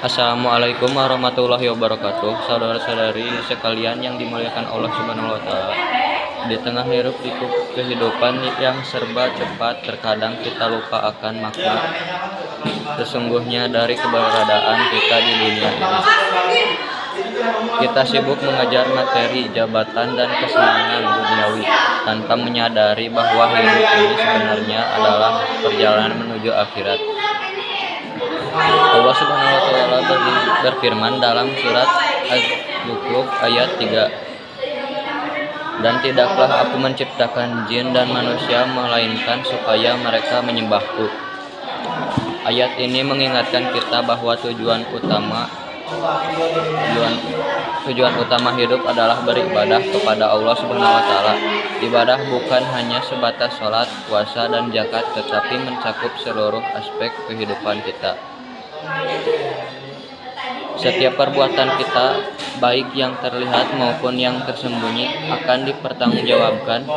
Assalamualaikum warahmatullahi wabarakatuh. Saudara-saudari sekalian yang dimuliakan Allah Subhanahu wa taala. Di tengah hiruk pikuk kehidupan yang serba cepat, terkadang kita lupa akan makna sesungguhnya dari keberadaan kita di dunia ini. Kita sibuk mengejar materi, jabatan, dan kesenangan duniawi tanpa menyadari bahwa hidup ini sebenarnya adalah perjalanan menuju akhirat. Allah Subhanahu wa taala berfirman dalam surat Az-Zukhruf ayat 3. Dan tidaklah aku menciptakan jin dan manusia melainkan supaya mereka menyembahku. Ayat ini mengingatkan kita bahwa tujuan utama hidup adalah beribadah kepada Allah Subhanahu wa taala. Ibadah bukan hanya sebatas sholat, puasa, dan zakat, tetapi mencakup seluruh aspek kehidupan kita. Setiap perbuatan kita, baik yang terlihat maupun yang tersembunyi, akan dipertanggungjawabkan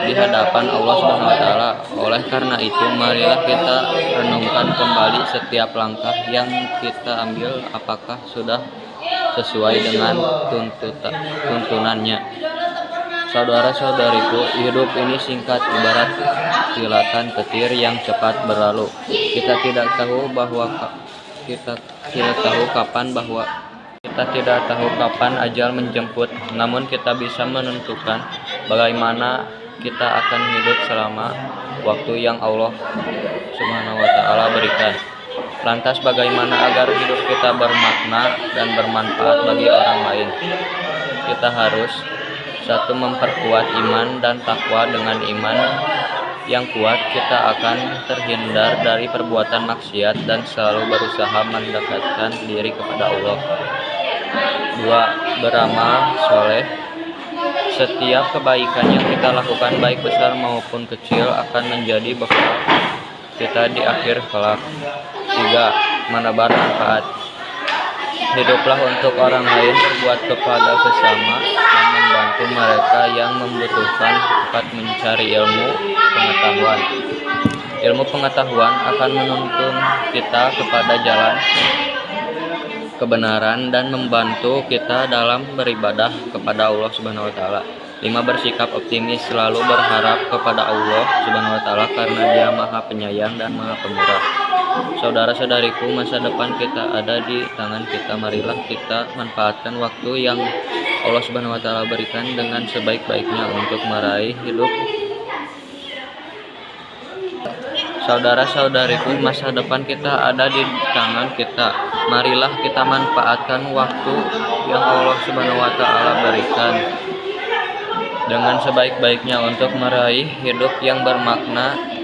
di hadapan Allah Subhanahu wa taala. Oleh karena itu, marilah kita renungkan kembali setiap langkah yang kita ambil apakah sudah sesuai dengan tuntunannya. Saudara-saudariku, hidup ini singkat ibarat kilatan petir yang cepat berlalu. Kita tidak tahu kapan ajal menjemput, namun kita bisa menentukan bagaimana kita akan hidup selama waktu yang Allah Subhanahu wa taala berikan. Lantas bagaimana agar hidup kita bermakna dan bermanfaat bagi orang lain? Kita harus memperkuat iman dan takwa. Dengan iman yang kuat, kita akan terhindar dari perbuatan maksiat dan selalu berusaha mendekatkan diri kepada Allah. 2. Beramal soleh. Setiap kebaikan yang kita lakukan, baik besar maupun kecil, akan menjadi bekal kita di akhir kelak. 3. Menebar manfaat. Hiduplah untuk orang lain, berbuat kepada sesama, dan membantu mereka yang membutuhkan. 4. Mencari ilmu pengetahuan. Ilmu pengetahuan akan menuntun kita kepada jalan kebenaran dan membantu kita dalam beribadah kepada Allah Subhanahu wa taala. 5. Bersikap optimis, selalu berharap kepada Allah Subhanahu wa taala karena Dia Maha Penyayang dan Maha Pemurah. Saudara-saudariku, masa depan kita ada di tangan kita. Marilah kita manfaatkan waktu yang Allah Subhanahu wa taala berikan dengan sebaik-baiknya untuk meraih hidup. Saudara-saudariku, masa depan kita ada di tangan kita. Marilah kita manfaatkan waktu yang Allah Subhanahu wa taala berikan dengan sebaik-baiknya untuk meraih hidup yang bermakna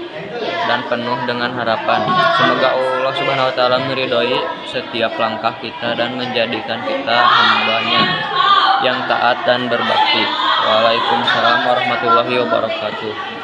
dan penuh dengan harapan. Semoga Allah Subhanahu wa taala meridhoi setiap langkah kita dan menjadikan kita hamba-Nya yang taat dan berbakti. Waalaikumsalam warahmatullahi wabarakatuh.